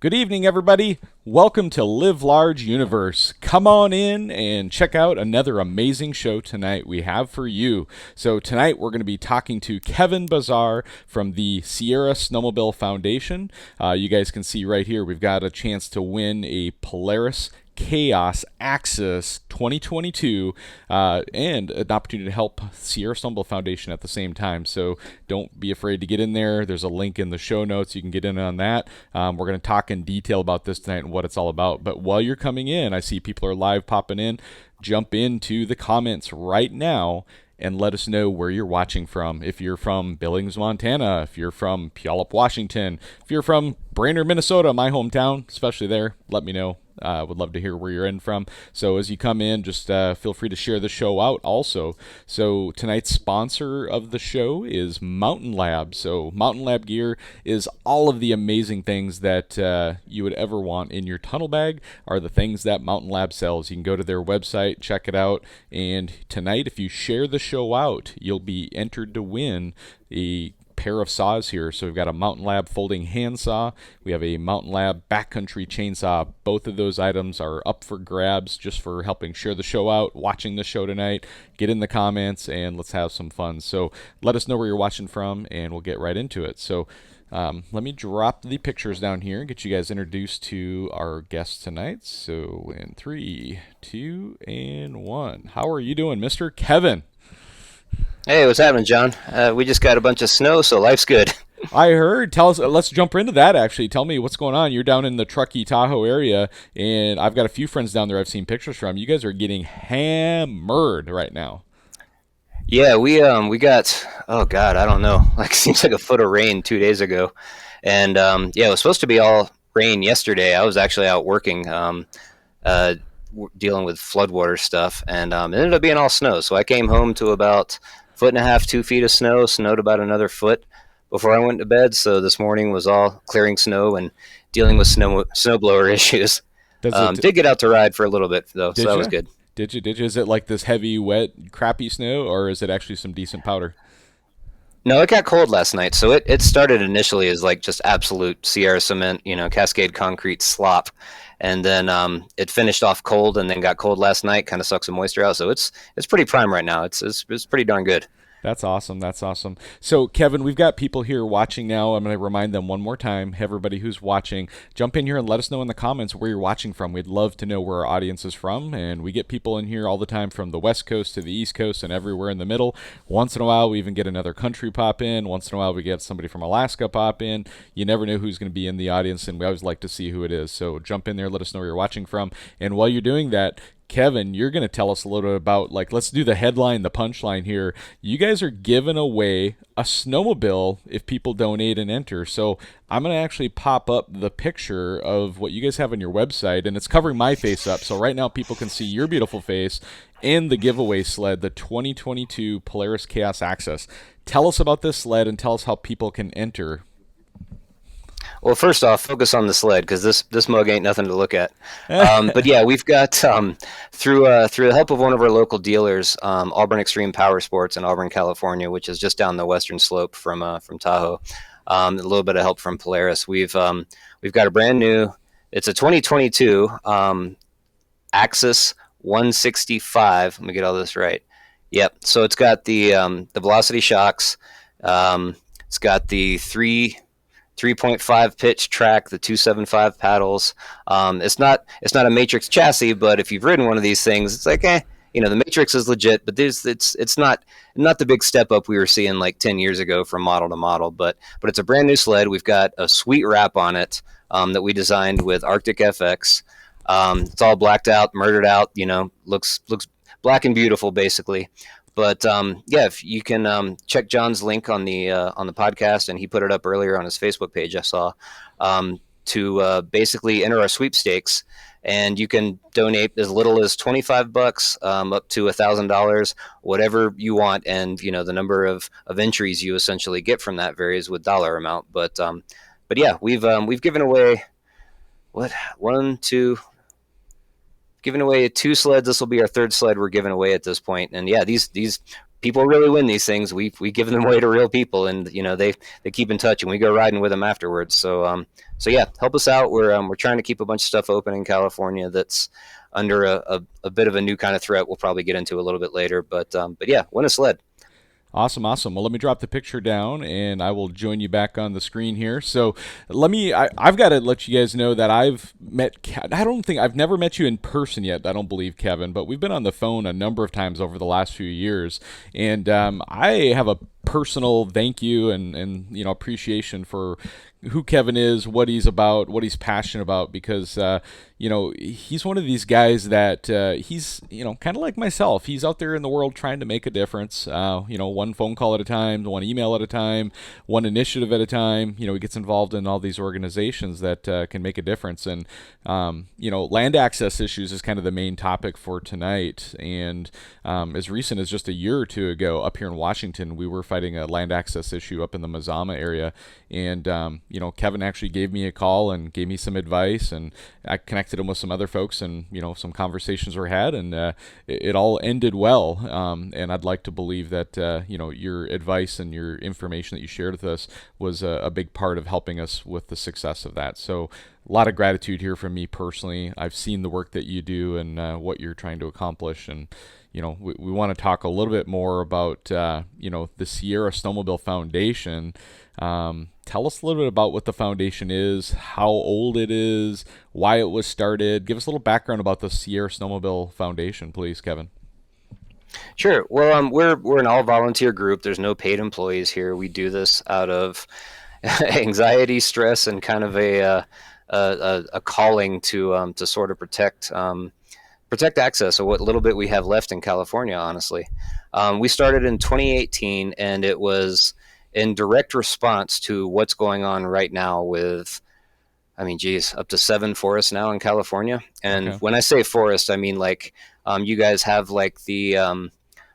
Good evening, everybody. Welcome to Live Large Universe. Come on in and check out another amazing show tonight we have for you. So tonight we're going to be talking to Kevin Bazar from the Sierra Snowmobile Foundation. You guys can see right here we've got a chance to win a Polaris Chaos Axis 2022 and an opportunity to help Sierra Snowmobile Foundation at the same time. So don't be afraid to get in there. There's a link in the show notes. You can get in on that. We're going to talk in detail about this tonight and what it's all about. But while you're coming in, I see people are live popping in. Jump into the comments right now and let us know where you're watching from. If you're from Billings, Montana, if you're from Puyallup, Washington, if you're from Brainerd, Minnesota, my hometown, especially there, let me know. Would love to hear where you're in from. So as you come in, just feel free to share the show out also. So tonight's sponsor of the show is Mountain Lab. So Mountain Lab gear is all of the amazing things that you would ever want in your tunnel bag are the things that Mountain Lab sells. You can go to their website, check it out. And tonight, if you share the show out, you'll be entered to win a pair of saws here. So we've got a Mountain Lab folding hand saw. We have a Mountain Lab backcountry chainsaw. Both of those items are up for grabs just for helping share the show out, watching the show tonight. Get in the comments and let's have some fun. So let us know where you're watching from and we'll get right into it. So let me drop the pictures down here and get you guys introduced to our guests tonight. So in 3, 2, and 1. How are you doing, Mr. Kevin? Hey, what's happening, John? We just got a bunch of snow, so life's good. I heard. Tell us. Let's jump into that. Actually, tell me what's going on. You're down in the Truckee Tahoe area, and I've got a few friends down there. I've seen pictures from. You guys are getting hammered right now. Yeah, we got, oh God, I don't know, like seems like a foot of rain 2 days ago, and yeah, it was supposed to be all rain yesterday. I was actually out working, dealing with floodwater stuff, and it ended up being all snow. So I came home to about foot and a half, 2 feet of snow. Snowed about another foot before I went to bed. So this morning was all clearing snow and dealing with snowblower issues. Does it? Did get out to ride for a little bit though, so Did that was you? good. Did you? Did you? Is it like this heavy, wet, crappy snow, or is it actually some decent powder? No, it got cold last night. So it started initially as like just absolute Sierra cement, Cascade concrete slop. And then it finished off cold and then got cold last night, kind of sucked some moisture out. So it's pretty prime right now. It's pretty darn good. That's awesome. That's awesome. So, Kevin, we've got people here watching now. I'm going to remind them one more time, everybody who's watching, jump in here and let us know in the comments where you're watching from. We'd love to know where our audience is from. And we get people in here all the time from the West Coast to the East Coast and everywhere in the middle. Once in a while, we even get another country pop in. Once in a while, we get somebody from Alaska pop in. You never know who's going to be in the audience, and we always like to see who it is. So, jump in there, let us know where you're watching from. And while you're doing that, Kevin, you're going to tell us a little bit about, let's do the headline, the punchline here. You guys are giving away a snowmobile if people donate and enter. So I'm going to actually pop up the picture of what you guys have on your website, and it's covering my face up. So right now people can see your beautiful face and the giveaway sled, the 2022 Polaris Chaos Axis. Tell us about this sled and tell us how people can enter. Well, first off, focus on the sled because this mug ain't nothing to look at. But yeah, we've got through the help of one of our local dealers, Auburn Extreme Power Sports in Auburn, California, which is just down the western slope from Tahoe. A little bit of help from Polaris. We've got a brand new. It's a 2022 Axis 165. Let me get all this right. Yep. So it's got the Velocity shocks. It's got the 3.5 pitch track, the 275 paddles. It's not a Matrix chassis, but if you've ridden one of these things, it's like, the Matrix is legit, but it's not the big step up we were seeing like 10 years ago from model to model, but it's a brand new sled. We've got a sweet wrap on it that we designed with Arctic FX. It's all blacked out, murdered out, looks black and beautiful basically. But yeah, if you can check John's link on the podcast, and he put it up earlier on his Facebook page. I saw to basically enter our sweepstakes, and you can donate as little as $25 up to $1,000, whatever you want, and the number of entries you essentially get from that varies with dollar amount. But yeah, we've given away given away 2 sleds. This will be our 3rd sled we're giving away at this point. And yeah, these people really win these things. We give them away to real people, and they keep in touch, and we go riding with them afterwards. So yeah, help us out. We're trying to keep a bunch of stuff open in California that's under a bit of a new kind of threat. We'll probably get into a little bit later, but yeah, win a sled. Awesome, awesome. Well, let me drop the picture down, and I will join you back on the screen here. So, I've got to let you guys know that I've met. I've never met you in person yet. I don't believe, Kevin, but we've been on the phone a number of times over the last few years, and I have a personal thank you and appreciation for who Kevin is, what he's about, what he's passionate about, because he's one of these guys that he's kind of like myself. He's out there in the world trying to make a difference. One phone call at a time, one email at a time, one initiative at a time. He gets involved in all these organizations that can make a difference. And land access issues is kind of the main topic for tonight. And as recent as just a year or two ago, up here in Washington, we were fighting a land access issue up in the Mazama area, and Kevin actually gave me a call and gave me some advice, and I connected him with some other folks, and some conversations were had, and it all ended well. And I'd like to believe that your advice and your information that you shared with us was a big part of helping us with the success of that. So a lot of gratitude here from me personally. I've seen the work that you do and what you're trying to accomplish, and we want to talk a little bit more about the Sierra Snowmobile Foundation. Tell us a little bit about what the foundation is, how old it is, why it was started. Give us a little background about the Sierra Snowmobile Foundation, please, Kevin. Sure. Well, we're an all volunteer group. There's no paid employees here. We do this out of anxiety, stress, and kind of a calling to sort of protect access of what little bit we have left in California. Honestly, we started in 2018, and it was in direct response to what's going on right now with, up to 7 forests now in California. And Okay. when I say forest, I mean like you guys have like the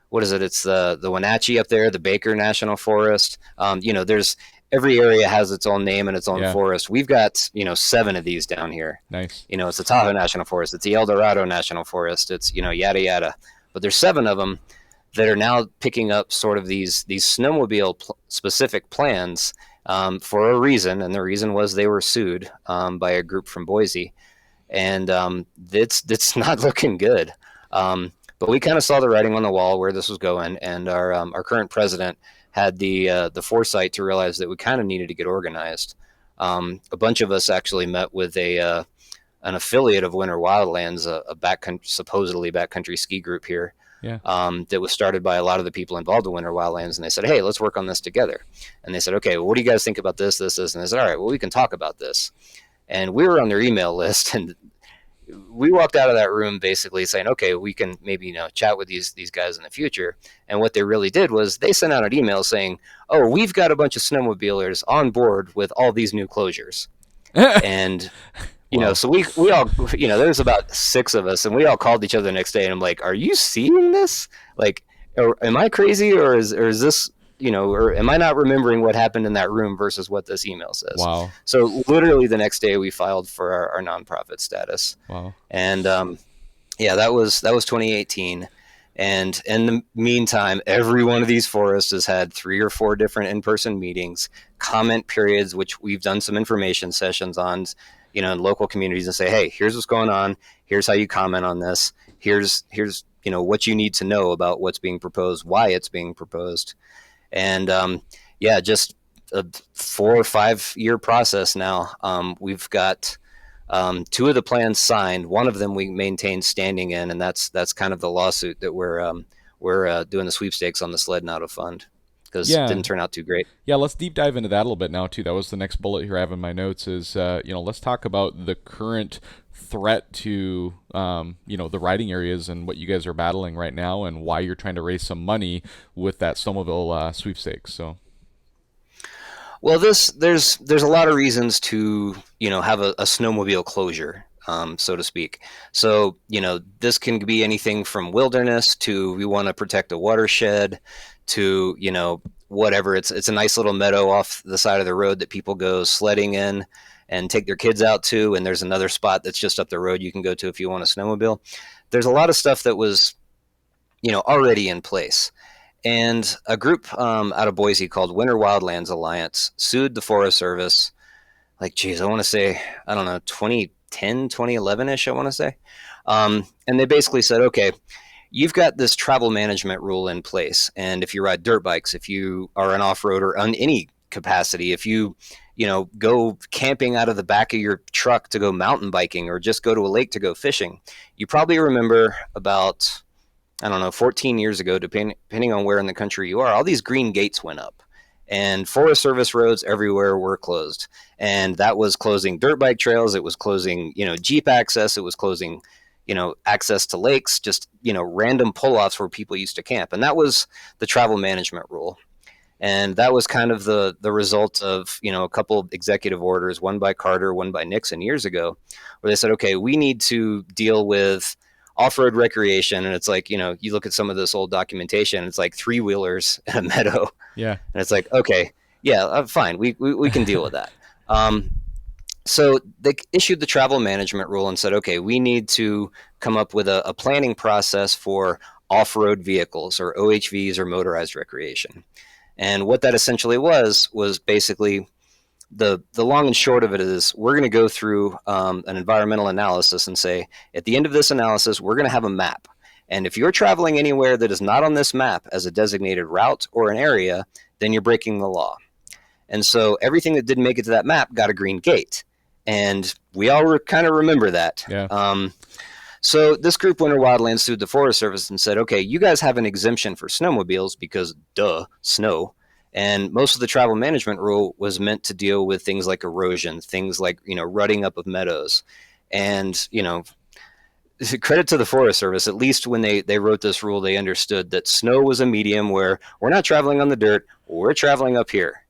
what is it? It's the Wenatchee up there, the Baker National Forest. There's every area has its own name and its own Yeah. forest. We've got 7 of these down here. Nice. It's the Tahoe National Forest, it's the El Dorado National Forest, it's yada yada. But there's 7 of them that are now picking up sort of these snowmobile specific plans for a reason, and the reason was they were sued by a group from Boise, and it's not looking good. But we kind of saw the writing on the wall where this was going, and our current president had the foresight to realize that we kind of needed to get organized. A bunch of us actually met with an affiliate of Winter Wildlands, a supposedly backcountry ski group here. Yeah. That was started by a lot of the people involved in Winter Wildlands, and they said, "Hey, let's work on this together." And they said, "Okay, well, what do you guys think about this?" And they said, "All right, well, we can talk about this." And we were on their email list, and we walked out of that room basically saying, "Okay, we can maybe chat with these guys in the future." And what they really did was they sent out an email saying, "Oh, we've got a bunch of snowmobilers on board with all these new closures," and Wow. so we all, there's about 6 of us, and we all called each other the next day, and I'm like, "Are you seeing this? Like, am I crazy, or is this, or am I not remembering what happened in that room versus what this email says?" Wow. So literally the next day we filed for our nonprofit status. Wow. And that was 2018. And in the meantime, every one of these forests has had 3 or 4 different in-person meetings, comment periods, which we've done some information sessions on, in local communities, and say, "Hey, here's what's going on. Here's how you comment on this. Here's what you need to know about what's being proposed, why it's being proposed." And just a 4 or 5 year process now. We've got 2 of the plans signed. One of them we maintain standing in, and that's kind of the lawsuit that we're doing the sweepstakes on the sled now to fund, because it Yeah. didn't turn out too great. Yeah, let's deep dive into that a little bit now too. That was the next bullet here I have in my notes is let's talk about the current threat to the riding areas and what you guys are battling right now, and why you're trying to raise some money with that snowmobile sweepstakes. So Well, there's a lot of reasons to have a snowmobile closure, so to speak. So this can be anything from wilderness to we want to protect a watershed to whatever. It's a nice little meadow off the side of the road that people go sledding in and take their kids out to, and there's another spot that's just up the road you can go to if you want a snowmobile. There's a lot of stuff that was already in place. And a group out of Boise called Winter Wildlands Alliance sued the Forest Service, like, geez, I want to say, I don't know, 2010, 2011-ish, I want to say. And they basically said, okay, you've got this travel management rule in place. And if you ride dirt bikes, if you are an off-roader on any capacity, if you go camping out of the back of your truck to go mountain biking or just go to a lake to go fishing, you probably remember about, I don't know, 14 years ago, depending on where in the country you are, all these green gates went up. And Forest Service roads everywhere were closed. And that was closing dirt bike trails. It was closing, Jeep access. It was closing, access to lakes, just, random pull-offs where people used to camp. And that was the travel management rule. And that was kind of the result of, a couple of executive orders, one by Carter, one by Nixon years ago, where they said, okay, we need to deal with off-road recreation. And it's like, you look at some of this old documentation, it's like three-wheelers in a meadow. Yeah. And it's like, okay, yeah, fine. We can deal with that. So they issued the travel management rule and said, okay, we need to come up with a planning process for off-road vehicles or OHVs or motorized recreation. And what that essentially was basically the long and short of it is we're going to go through an environmental analysis and say, at the end of this analysis, we're going to have a map. And if you're traveling anywhere that is not on this map as a designated route or an area, then you're breaking the law. And so everything that didn't make it to that map got a green gate. And we all kind of remember that. Yeah. So this group, Winter Wildlands, sued the Forest Service and said, okay, you guys have an exemption for snowmobiles because, snow. And most of the travel management rule was meant to deal with things like erosion, things like, rutting up of meadows. And, credit to the Forest Service, at least when they wrote this rule, they understood that snow was a medium where we're not traveling on the dirt, we're traveling up here.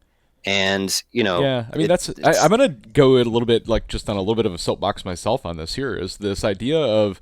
And, Yeah, I mean, I'm going to go a little bit, like, just on a little bit of a soapbox myself on this here, is this idea of,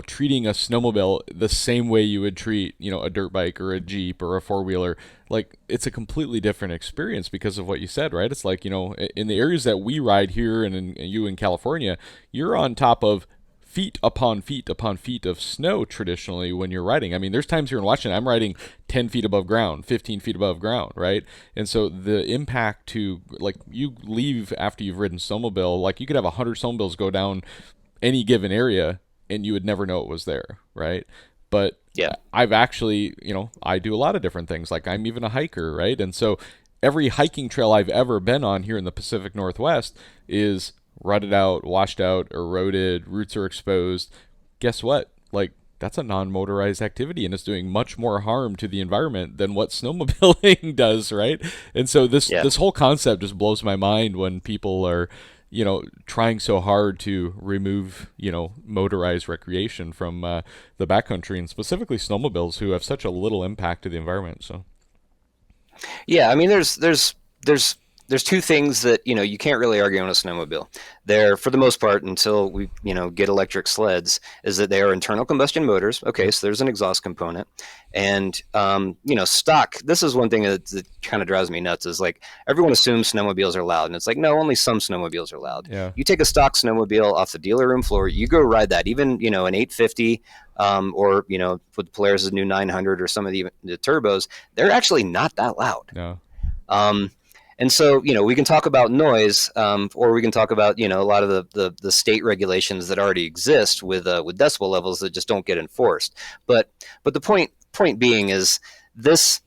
treating a snowmobile the same way you would treat, a dirt bike or a Jeep or a four-wheeler. Like, it's a completely different experience because of what you said, right? It's like, in the areas that we ride here and in California, you're on top of feet upon feet upon feet of snow traditionally when you're riding. I mean, there's times here in Washington I'm riding 10 feet above ground, 15 feet above ground, right? And so the impact to, like, you leave after you've ridden snowmobile, like you could have 100 snowmobiles go down any given area and you would never know it was there, right? But yeah, I've actually, I do a lot of different things. Like, I'm even a hiker, right? And so every hiking trail I've ever been on here in the Pacific Northwest is rutted out, washed out, eroded, roots are exposed. Guess what? Like, that's a non-motorized activity, and it's doing much more harm to the environment than what snowmobiling does, right? And so this whole concept just blows my mind when people are, trying so hard to remove, motorized recreation from the backcountry, and specifically snowmobiles, who have such a little impact to the environment. So, yeah, I mean, there's two things that you can't really argue on a snowmobile. They're, for the most part, until we get electric sleds, is that they are internal combustion motors. Okay, so there's an exhaust component, and stock. This is one thing that kind of drives me nuts. Is like everyone assumes snowmobiles are loud, and it's like, no, only some snowmobiles are loud. yeah. You take a stock snowmobile off the dealer room floor, you go ride that, even an 850. Or with Polaris' new 900 or some of the turbos, they're actually not that loud. No. And so, we can talk about noise, or we can talk about, a lot of the state regulations that already exist with decibel levels that just don't get enforced. But the point being is this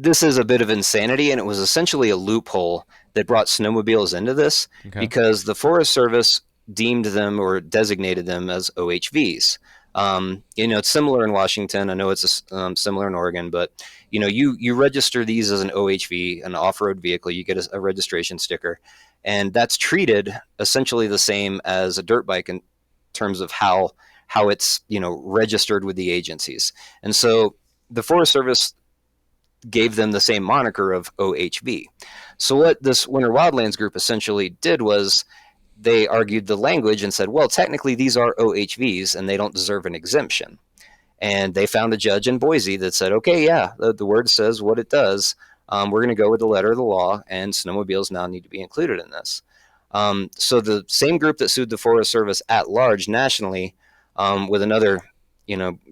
is a bit of insanity, and it was essentially a loophole that brought snowmobiles into this because the Forest Service deemed them or designated them as OHVs. It's similar in Washington. I know it's similar in Oregon, but you register these as an OHV, an off-road vehicle. You get a registration sticker, and that's treated essentially the same as a dirt bike in terms of how it's registered with the agencies. And so the Forest Service gave them the same moniker of OHV. So what this Winter Wildlands group essentially did was they argued the language and said, well, technically these are OHVs and they don't deserve an exemption. And they found a judge in Boise that said, okay, yeah, the word says what it does. We're going to go with the letter of the law, and snowmobiles now need to be included in this. So the same group that sued the Forest Service at large nationally, with another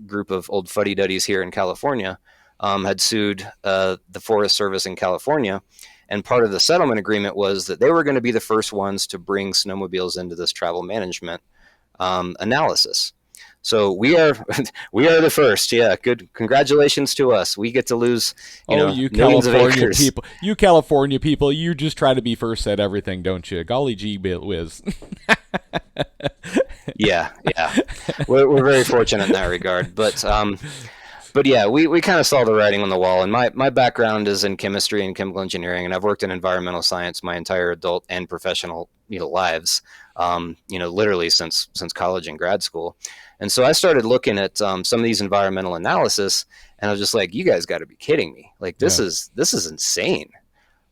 group of old fuddy-duddies here in California, had sued the Forest Service in California. And part of the settlement agreement was that they were going to be the first ones to bring snowmobiles into this travel management analysis. So we are the first. Yeah, good. Congratulations to us. We get to lose, You millions of California acres. people, you just try to be first at everything, don't you? Golly gee whiz. Yeah. We're very fortunate in that regard. But yeah, we kind of saw the writing on the wall. And my background is in chemistry and chemical engineering, and I've worked in environmental science my entire adult and professional lives. Literally since college and grad school. And so I started looking at some of these environmental analysis, and I was just like, you guys got to be kidding me. Like, this is insane.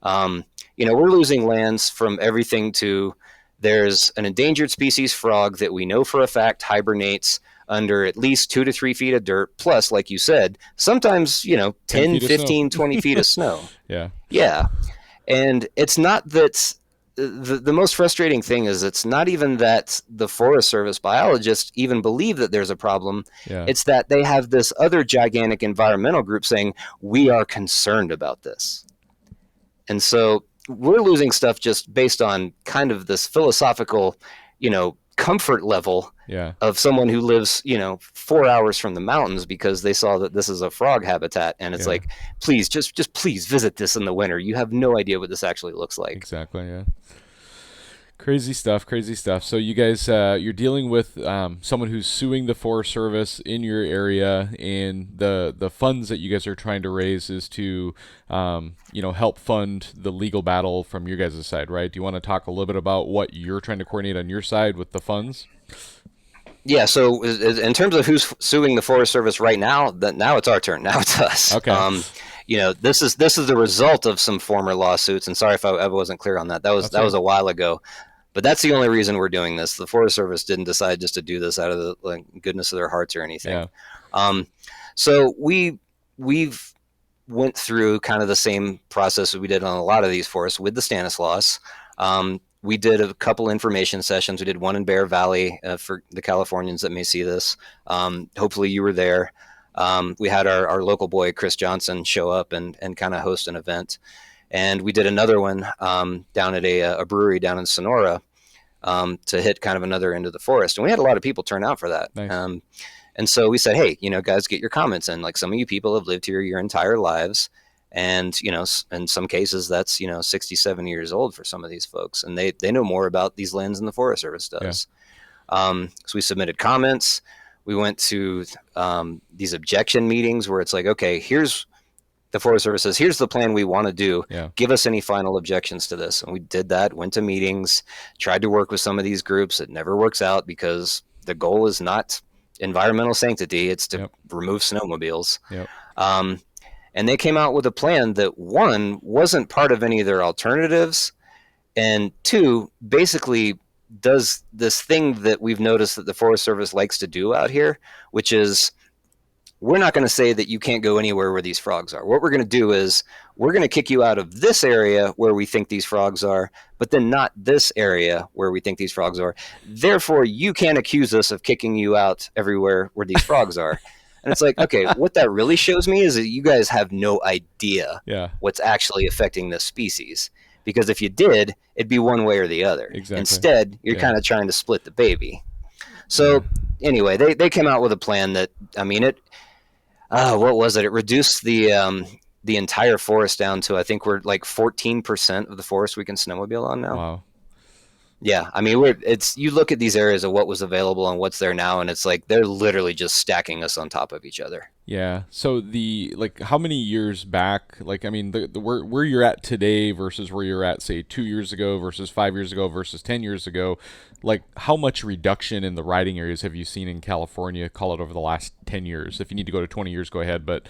We're losing lands from everything to, there's an endangered species frog that we know for a fact hibernates under at least 2 to 3 feet of dirt, plus, like you said, sometimes, 10, 15, 20 feet of snow. Yeah. And it's not that the most frustrating thing is it's not even that the Forest Service biologists even believe that there's a problem. Yeah. It's that they have this other gigantic environmental group saying, we are concerned about this. And so we're losing stuff just based on kind of this philosophical, comfort level of someone who lives, 4 hours from the mountains because they saw that this is a frog habitat. And it's like, please, just please visit this in the winter. You have no idea what this actually looks like. Exactly. Yeah. Crazy stuff. So you guys, you're dealing with someone who's suing the Forest Service in your area, and the funds that you guys are trying to raise is to, help fund the legal battle from your guys' side, right? Do you want to talk a little bit about what you're trying to coordinate on your side with the funds? Yeah. So in terms of who's suing the Forest Service right now, now it's our turn. Now it's us. Okay. This is the result of some former lawsuits. And sorry if I wasn't clear on that. That was a while ago. But that's the only reason we're doing this. The Forest Service didn't decide just to do this out of the goodness of their hearts or anything. Yeah. So we've went through kind of the same process that we did on a lot of these forests with the Stanislaus. We did a couple information sessions. We did one in Bear Valley for the Californians that may see this. Hopefully you were there. We had our local boy, Chris Johnson, show up and kind of host an event. And we did another one down at a brewery down in Sonora to hit kind of another end of the forest. And we had a lot of people turn out for that. Nice. And so we said, hey, guys, get your comments in. Like, some of you people have lived here your entire lives. And, in some cases, that's, 60, 70 years old for some of these folks. And they know more about these lands than the Forest Service does. Yeah. So we submitted comments. We went to these objection meetings where it's like, okay, the Forest Service says, here's the plan we want to do. Yeah. Give us any final objections to this. And we did that, went to meetings, tried to work with some of these groups. It never works out because the goal is not environmental sanctity. It's to remove snowmobiles. Yep. And they came out with a plan that, one, wasn't part of any of their alternatives, and two, basically does this thing that we've noticed that the Forest Service likes to do out here, which is, we're not going to say that you can't go anywhere where these frogs are. What we're going to do is we're going to kick you out of this area where we think these frogs are, but then not this area where we think these frogs are. Therefore, you can't accuse us of kicking you out everywhere where these frogs are. And it's like, okay, what that really shows me is that you guys have no idea what's actually affecting this species. Because if you did, it'd be one way or the other. Exactly. Instead, you're kind of trying to split the baby. So anyway, they came out with a plan that, what was it? It reduced the entire forest down to, I think we're like 14% of the forest we can snowmobile on now. Wow. Yeah, you look at these areas of what was available and what's there now, and it's like they're literally just stacking us on top of each other. Yeah. So how many years back? Where you're at today versus where you're at, say, 2 years ago versus 5 years ago versus 10 years ago. Like, how much reduction in the riding areas have you seen in California? Call it over the last 10 years. If you need to go to 20 years, go ahead. But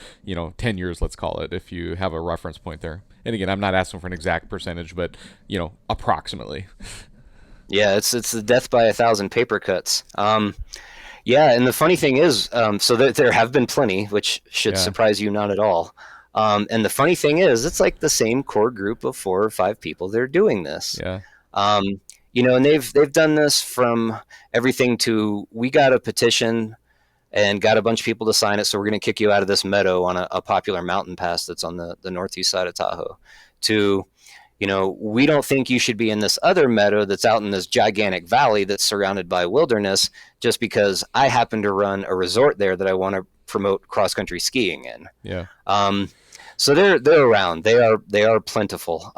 10 years, let's call it, if you have a reference point there. And again, I'm not asking for an exact percentage, but approximately. Yeah, it's the death by 1,000 paper cuts. Yeah, and the funny thing is, so there have been plenty, which should surprise you not at all. And the funny thing is, it's like the same core group of 4 or 5 people that are doing this. Yeah. And they've done this from everything to, we got a petition and got a bunch of people to sign it. So we're going to kick you out of this meadow on a popular mountain pass that's on the northeast side of Tahoe to, we don't think you should be in this other meadow that's out in this gigantic valley that's surrounded by wilderness just because I happen to run a resort there that I want to promote cross-country skiing in. Yeah. So they're around. They are plentiful.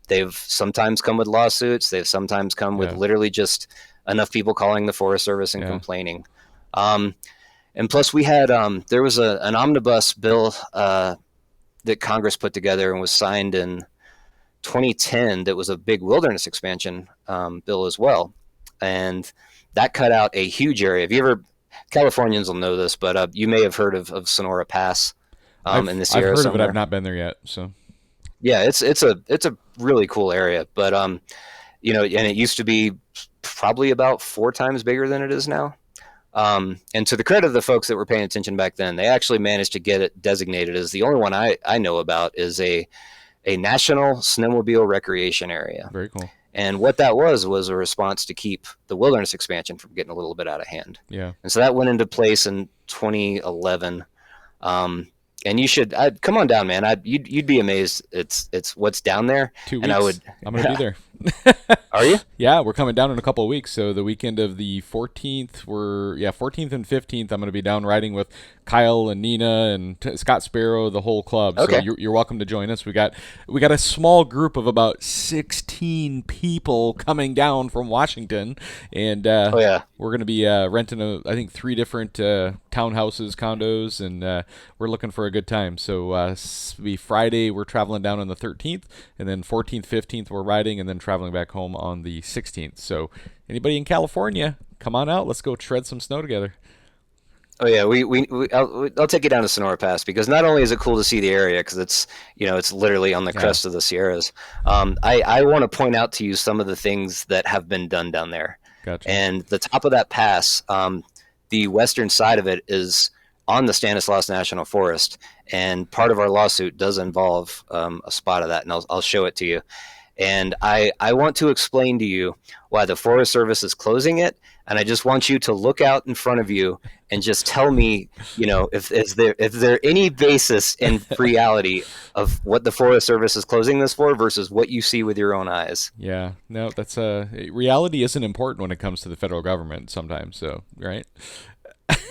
They've sometimes come with lawsuits. They've sometimes come with literally just enough people calling the Forest Service and complaining. And plus we had, there was an omnibus bill that Congress put together and was signed in 2010 that was a big wilderness expansion bill as well. And that cut out a huge area. Californians will know this, but you may have heard of Sonora Pass in the Sierra. I've heard somewhere. of it. I've not been there yet. So yeah, it's a really cool area. But and it used to be probably about 4 times bigger than it is now. And to the credit of the folks that were paying attention back then, they actually managed to get it designated as the only one I know about is a national snowmobile recreation area. Very cool. And what that was a response to keep the wilderness expansion from getting a little bit out of hand. Yeah. And so that went into place in 2011. And you should come on down, man. You'd be amazed. It's what's down there. 2 weeks. I'm going to be there. Are you? Yeah, we're coming down in a couple of weeks. So the weekend of the 14th, 14th and 15th, I'm going to be down riding with Kyle and Nina and Scott Sparrow, the whole club. Okay. So you're welcome to join us. We got a small group of about 16 people coming down from Washington, and we're going to be renting I think 3 different townhouses, condos, and we're looking for a good time. So be Friday, we're traveling down on the 13th, and then 14th, 15th, we're riding, and then traveling back home on the 16th. So anybody in California, come on out. Let's go shred some snow together. Oh yeah, I'll take you down to Sonora Pass because not only is it cool to see the area because it's literally on the crest of the Sierras. I want to point out to you some of the things that have been done down there. Gotcha. And the top of that pass, the western side of it is on the Stanislaus National Forest, and part of our lawsuit does involve a spot of that, and I'll show it to you. And I want to explain to you why the Forest Service is closing it, and I just want you to look out in front of you and just tell me, if there any basis in reality of what the Forest Service is closing this for versus what you see with your own eyes. Yeah, no, that's reality isn't important when it comes to the federal government sometimes. So, right?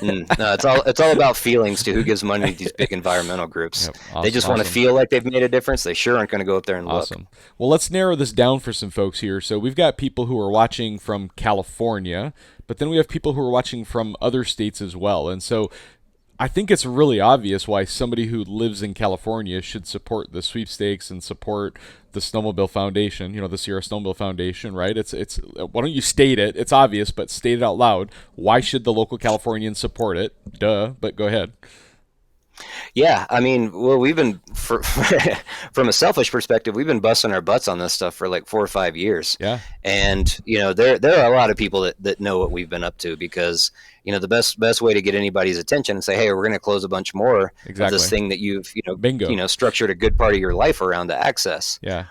No, it's all about feelings to who gives money to these big environmental groups. Yep, awesome, they just want to feel like they've made a difference. They sure aren't going to go up there and look. Well, let's narrow this down for some folks here. So we've got people who are watching from California, but then we have people who are watching from other states as well. And so I think it's really obvious why somebody who lives in California should support the sweepstakes and support the Snowmobile Foundation, the Sierra Snowmobile Foundation, right? It's why don't you state it? It's obvious, but state it out loud. Why should the local Californians support it? Duh, but go ahead. Yeah, I mean, well, we've been from a selfish perspective, we've been busting our butts on this stuff for like 4 or 5 years. Yeah, and there are a lot of people that know what we've been up to because the best way to get anybody's attention and say, hey, we're going to close a bunch more of this thing that you've Bingo. Structured a good part of your life around to access. Yeah.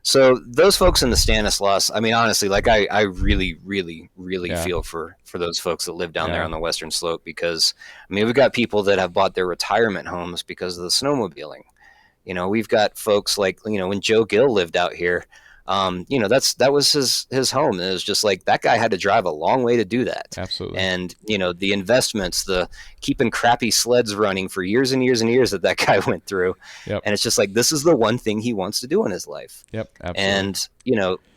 So those folks in the Stanislaus, I mean, honestly, like I really, really, really feel for those folks that live down there on the Western Slope because, I mean, we've got people that have bought their retirement homes because of the snowmobiling. We've got folks like, when Joe Gill lived out here, that was his home. And it was just like that guy had to drive a long way to do that. Absolutely. And, the investments, the keeping crappy sleds running for years and years and years that guy went through. Yep. And it's just like, this is the one thing he wants to do in his life. Yep. Absolutely. And,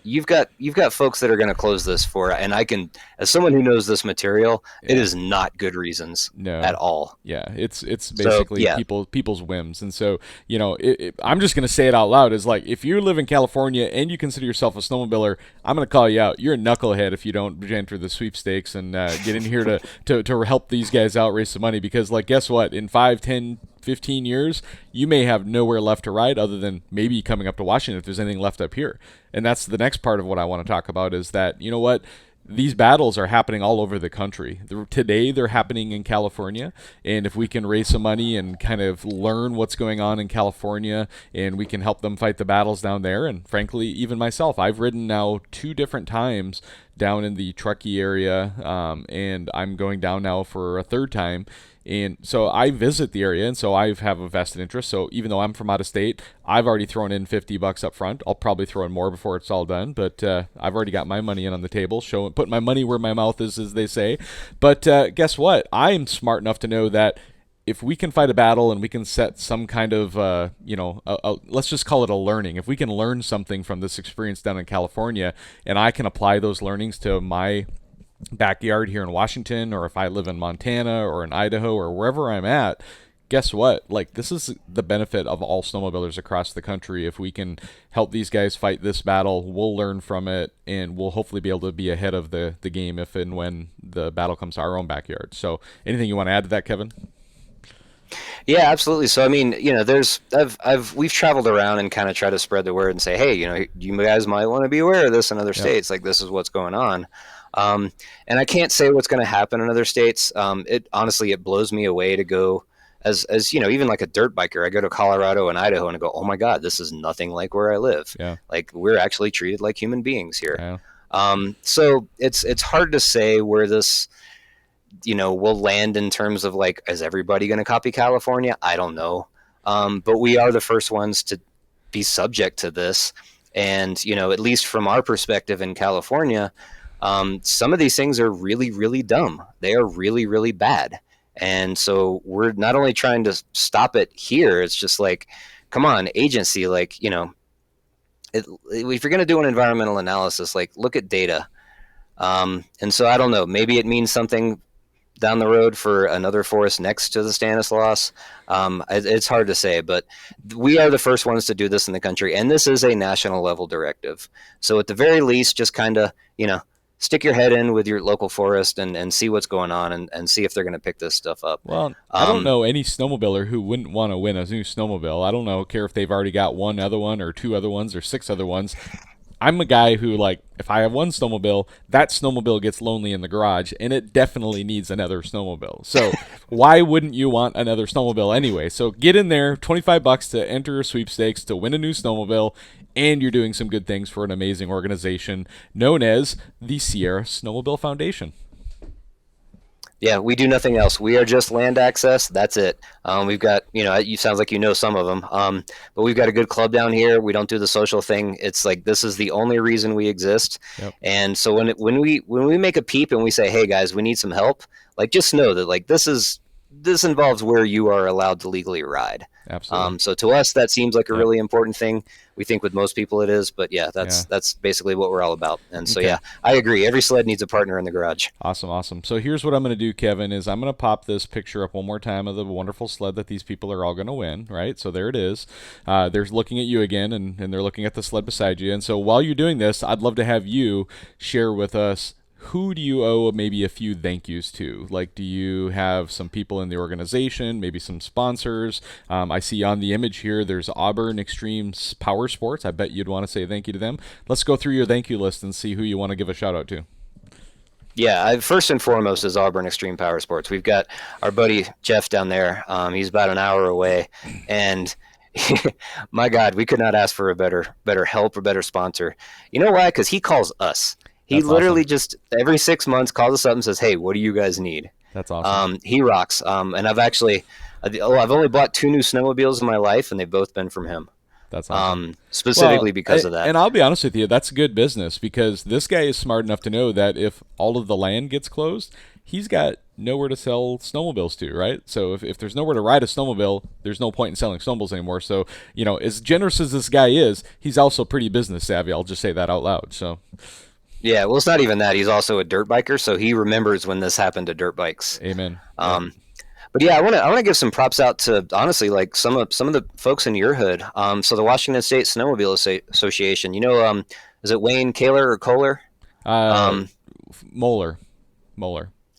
you've got folks that are going to close this for, and I can, as someone who knows this material, it is not good reasons at all. Yeah. It's basically people's whims. And so, I'm just going to say it out loud is like, if you live in California and you consider yourself a snowmobiler, I'm going to call you out. You're a knucklehead if you don't enter the sweepstakes and get in here to help these guys out, raise some money, because like, guess what? In 5, 10, 15 years, you may have nowhere left to ride other than maybe coming up to Washington if there's anything left up here. And that's the next part of what I want to talk about is that, these battles are happening all over the country. Today, they're happening in California, and if we can raise some money and kind of learn what's going on in California, and we can help them fight the battles down there, and frankly, even myself, I've ridden now 2 different times down in the Truckee area, and I'm going down now for a third time. And so I visit the area, and so I have a vested interest. So even though I'm from out of state, I've already thrown in $50 up front. I'll probably throw in more before it's all done, but I've already got my money in on the table, put my money where my mouth is, as they say. But guess what? I'm smart enough to know that if we can fight a battle and we can set some kind of, let's just call it a learning. If we can learn something from this experience down in California, and I can apply those learnings to my backyard here in Washington, or if I live in Montana or in Idaho or wherever I'm at, guess what? Like, this is the benefit of all snowmobilers across the country. If we can help these guys fight this battle, we'll learn from it, and we'll hopefully be able to be ahead of the game if and when the battle comes to our own backyard. So anything you want to add to that, Kevin? Yeah, absolutely. So I mean, we've traveled around and kind of try to spread the word and say, hey, you guys might want to be aware of this in other states. Like, this is what's going on. And I can't say what's going to happen in other states. It blows me away to go as even like a dirt biker. I go to Colorado and Idaho and I go, oh my God, this is nothing like where I live. Yeah. Like, we're actually treated like human beings here. Yeah. So it's hard to say where this, will land in terms of, like, is everybody going to copy California? I don't know. But we are the first ones to be subject to this. And, at least from our perspective in California, some of these things are really, really dumb. They are really, really bad. And so we're not only trying to stop it here, it's just like, come on, agency, like, if you're going to do an environmental analysis, like, look at data. And so I don't know, maybe it means something down the road for another forest next to the Stanislaus. It's hard to say, but we are the first ones to do this in the country. And this is a national level directive. So at the very least, just kind of, stick your head in with your local forest and see what's going on and see if they're going to pick this stuff up. Well, I don't know any snowmobiler who wouldn't want to win a new snowmobile. I don't care if they've already got one other one or two other ones or six other ones. I'm a guy who, like, if I have one snowmobile, that snowmobile gets lonely in the garage, and it definitely needs another snowmobile. So why wouldn't you want another snowmobile anyway? So get in there, $25 to enter a sweepstakes to win a new snowmobile, and you're doing some good things for an amazing organization known as the Sierra Snowmobile Foundation. Yeah, we do nothing else. We are just land access. That's it. We've got, it sounds like some of them, but we've got a good club down here. We don't do the social thing. It's like, this is the only reason we exist. Yep. And so when we make a peep and we say, hey guys, we need some help, like, just know that, like, this involves where you are allowed to legally ride. Absolutely. So to us, that seems like a really important thing. We think with most people it is, but that's basically what we're all about. And so, I agree. Every sled needs a partner in the garage. Awesome. So here's what I'm going to do, Kevin, is I'm going to pop this picture up one more time of the wonderful sled that these people are all going to win, right? So there it is. They're looking at you again, and they're looking at the sled beside you. And so while you're doing this, I'd love to have you share with us, who do you owe maybe a few thank yous to? Like, do you have some people in the organization, maybe some sponsors? I see on the image here, there's Auburn Extreme Power Sports. I bet you'd want to say thank you to them. Let's go through your thank you list and see who you want to give a shout out to. Yeah, first and foremost is Auburn Extreme Power Sports. We've got our buddy Jeff down there. He's about an hour away, and my God, we could not ask for a better help or better sponsor. You know why? Because he calls us. He That's literally awesome. Just every 6 months calls us up and says, hey, what do you guys need? That's awesome. He rocks. And I've only bought 2 new snowmobiles in my life, and they've both been from him. That's awesome. Specifically because of that. And I'll be honest with you, that's good business, because this guy is smart enough to know that if all of the land gets closed, he's got nowhere to sell snowmobiles to, right? So if there's nowhere to ride a snowmobile, there's no point in selling snowmobiles anymore. So, as generous as this guy is, he's also pretty business savvy. I'll just say that out loud. So. Yeah, well, it's not even that. He's also a dirt biker, so he remembers when this happened to dirt bikes. Amen. But yeah, I want to give some props out to, honestly, like some of the folks in your hood. So the Washington State Snowmobile Association. Is it Wayne Kaler or Kohler? Moeller.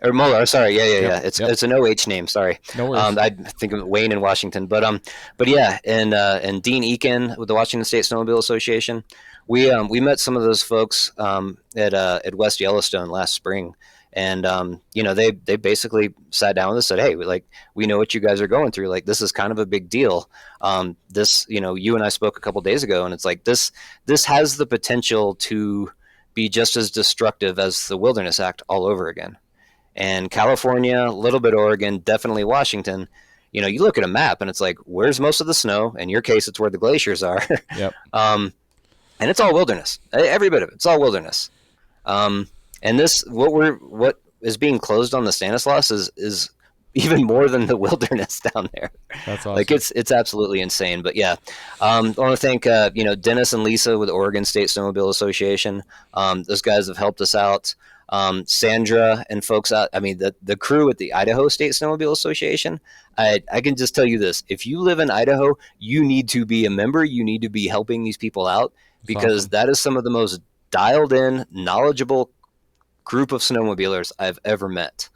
Or Moeller. Sorry, yeah. Yep. It's an OH name. Sorry. No worries. I think of Wayne in Washington, but yeah, and Dean Eakin with the Washington State Snowmobile Association. We met some of those folks at West Yellowstone last spring, and they basically sat down with us and said, hey, we know what you guys are going through. Like, this is kind of a big deal. You and I spoke a couple days ago, and it's like this has the potential to be just as destructive as the Wilderness Act all over again. And California, a little bit Oregon, definitely Washington. You know, you look at a map and it's like, where's most of the snow? In your case, it's where the glaciers are. Yep. And it's all wilderness. Every bit of it. It's all wilderness. And this, what is being closed on the Stanislaus is even more than the wilderness down there. That's awesome. Like it's absolutely insane. But yeah, I want to thank Dennis and Lisa with Oregon State Snowmobile Association. Those guys have helped us out. Sandra and folks out. I mean, the crew at the Idaho State Snowmobile Association. I can just tell you this: if you live in Idaho, you need to be a member. You need to be helping these people out, because that is some of the most dialed in, knowledgeable group of snowmobilers I've ever met.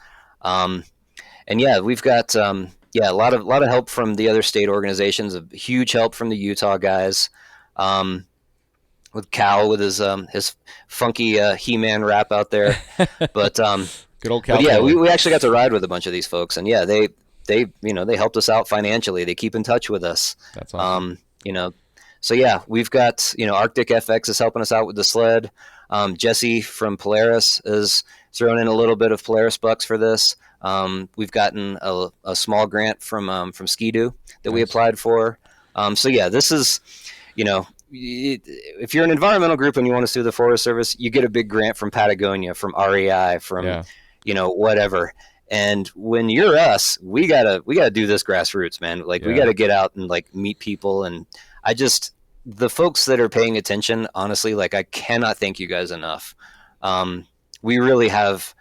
And yeah, we've got a lot of help from the other state organizations, a huge help from the Utah guys, with Cal with his funky He-Man rap out there. But good old Cal. But yeah, we actually got to ride with a bunch of these folks, and yeah, they helped us out financially. They keep in touch with us. That's awesome. So yeah, we've got, Arctic FX is helping us out with the sled. Jesse from Polaris is throwing in a little bit of Polaris bucks for this. We've gotten a small grant from Ski-Doo that we applied for. So yeah, this is, if you're an environmental group and you want to sue the Forest Service, you get a big grant from Patagonia, from REI, from whatever. And when you're us, we gotta do this grassroots, man. Like we gotta get out and like meet people. And the folks that are paying attention, honestly, like I cannot thank you guys enough. We really have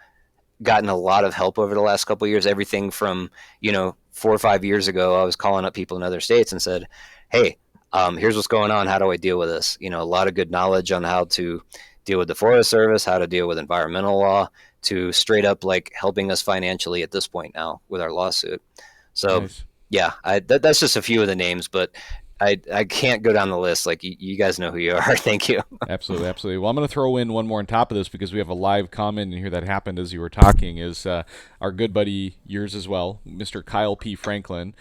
gotten a lot of help over the last couple of years. Everything from 4 or 5 years ago, I was calling up people in other states and said, hey, here's what's going on. How do I deal with this? A lot of good knowledge on how to deal with the Forest Service, how to deal with environmental law, to straight up like helping us financially at this point now with our lawsuit. So nice. Yeah, that's just a few of the names, but I can't go down the list. Like you guys know who you are. Thank you. Absolutely. Absolutely. Well, I'm going to throw in one more on top of this because we have a live comment in here that happened as you were talking is our good buddy, yours as well, Mr. Kyle P. Franklin.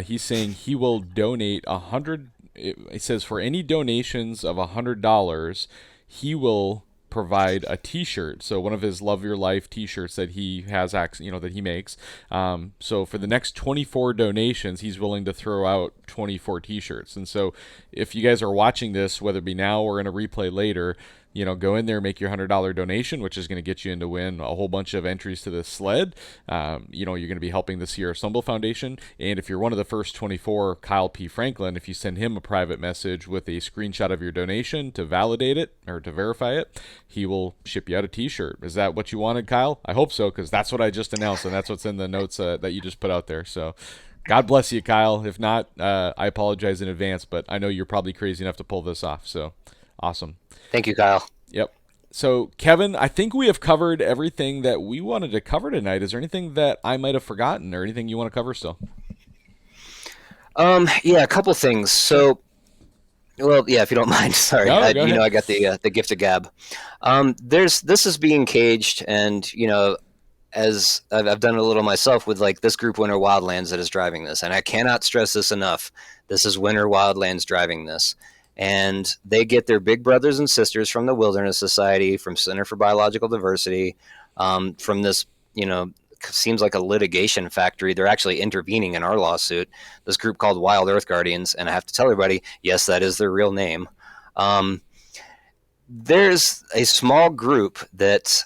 He's saying he will donate $100. It says for any donations of $100, he will provide a T-shirt. So one of his Love Your Life T-shirts that he has, that he makes. So for the next 24 donations, he's willing to throw out 24 T-shirts. And so if you guys are watching this, whether it be now or in a replay later, go in there, make your $100 donation, which is going to get you in to win a whole bunch of entries to the sled. You're going to be helping the Sierra Snowmobile Foundation. And if you're one of the first 24, Kyle P. Franklin, if you send him a private message with a screenshot of your donation to validate it or to verify it, he will ship you out a T-shirt. Is that what you wanted, Kyle? I hope so, because that's what I just announced, and that's what's in the notes that you just put out there. So God bless you, Kyle. If not, I apologize in advance, but I know you're probably crazy enough to pull this off. So awesome. Thank you, Kyle. Yep. So, Kevin, I think we have covered everything that we wanted to cover tonight. Is there anything that I might have forgotten or anything you want to cover still? Yeah, a couple things. So, well, yeah, if you don't mind, sorry. No, I got the gift of gab. This is being caged, and, as I've done a little myself with like this group Winter Wildlands that is driving this. And I cannot stress this enough. This is Winter Wildlands driving this. And they get their big brothers and sisters from the Wilderness Society, from Center for Biological Diversity, from this, seems like a litigation factory. They're actually intervening in our lawsuit, this group called Wild Earth Guardians. And I have to tell everybody, yes, that is their real name. There's a small group that,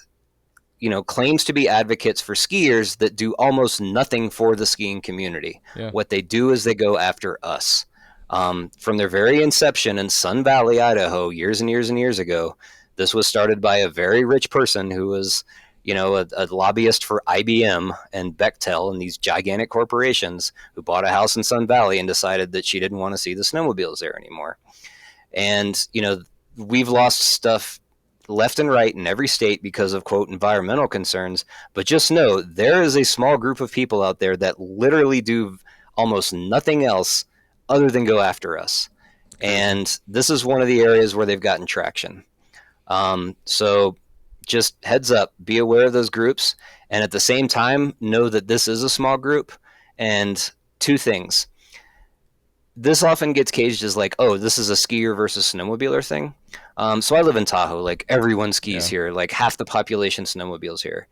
claims to be advocates for skiers that do almost nothing for the skiing community. Yeah. What they do is they go after us. From their very inception in Sun Valley, Idaho, years and years and years ago, this was started by a very rich person who was, a lobbyist for IBM and Bechtel and these gigantic corporations, who bought a house in Sun Valley and decided that she didn't want to see the snowmobiles there anymore. And, we've lost stuff left and right in every state because of, quote, environmental concerns. But just know there is a small group of people out there that literally do almost nothing else other than go after us. And this is one of the areas where they've gotten traction. So just heads up, be aware of those groups. And at the same time, know that this is a small group. And two things. This often gets caged as like, oh, this is a skier versus snowmobiler thing. So I live in Tahoe. Like everyone skis Yeah. here. Like half the population snowmobiles here.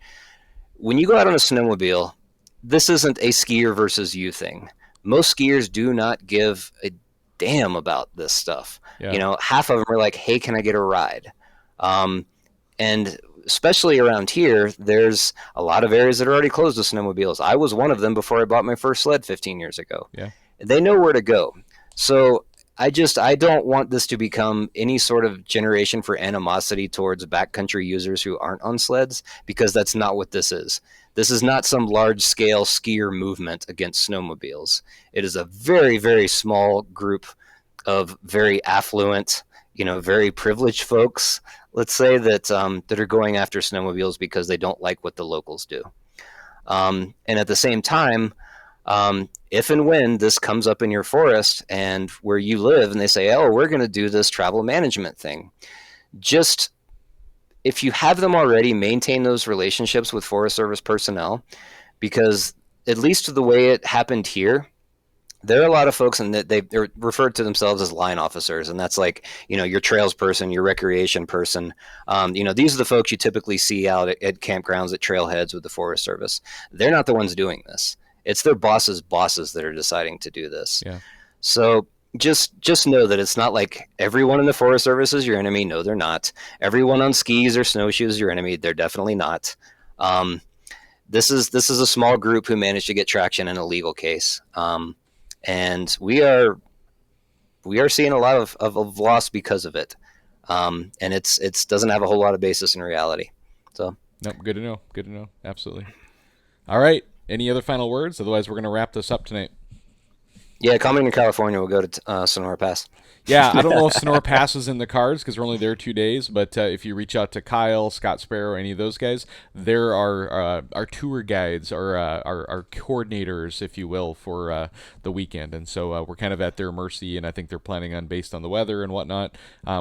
When you go out on a snowmobile, this isn't a skier versus you thing. Most skiers do not give a damn about this stuff. Yeah. Half of them are like, "Hey, can I get a ride?" Um, and especially around here, there's a lot of areas that are already closed to snowmobiles. I was one of them before I bought my first sled 15 years ago. Yeah. They know where to go. So I don't want this to become any sort of generation for animosity towards backcountry users who aren't on sleds, because that's not what this is. This is not some large scale skier movement against snowmobiles. It is a very, very small group of very affluent, very privileged folks, let's say, that are going after snowmobiles because they don't like what the locals do. And at the same time, if and when this comes up in your forest and where you live, and they say, "Oh, we're going to do this travel management thing," just if you have them already, maintain those relationships with Forest Service personnel, because at least the way it happened here, there are a lot of folks, and they're referred to themselves as line officers, and that's like, your trails person, your recreation person. These are the folks you typically see out at campgrounds, at trailheads with the Forest Service. They're not the ones doing this. It's their bosses that are deciding to do this. Yeah. So just know that it's not like everyone in the Forest Service is your enemy. No, they're not. Everyone on skis or snowshoes is your enemy. They're definitely not. This is a small group who managed to get traction in a legal case. And we are seeing a lot of loss because of it, and it's doesn't have a whole lot of basis in reality. So Nope. Good to know. Good to know. Absolutely. All right. Any other final words? Otherwise, we're going to wrap this up tonight. yeah, coming to California, we'll go to Sonora Pass. Yeah, I don't know if Sonora Pass is in the cards because we're only there 2 days. But if you reach out to Kyle, Scott Sparrow, any of those guys, there are our tour guides, or our coordinators, if you will, for the weekend. And so we're kind of at their mercy, and I think they're planning on, based on the weather and whatnot.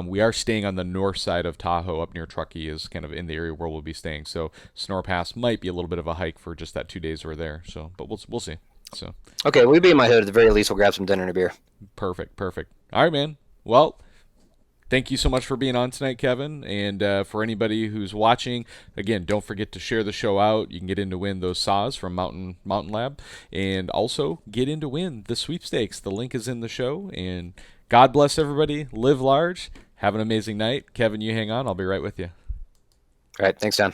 We are staying on the north side of Tahoe, up near Truckee, is kind of in the area where we'll be staying. So Sonora Pass might be a little bit of a hike for just that 2 days we're there. So, but we'll see. So Okay, we'll be in my hood at the very least. We'll grab some dinner and a beer. perfect. All right, man. Well, thank you so much for being on tonight, Kevin. And for anybody who's watching, again, don't forget to share the show out. You can get in to win those saws from Mountain Lab, and also get in to win the sweepstakes. The link is in the show. And God bless everybody. Live large. Have an amazing night. Kevin, you hang on. I'll be right with you. All right, thanks, John.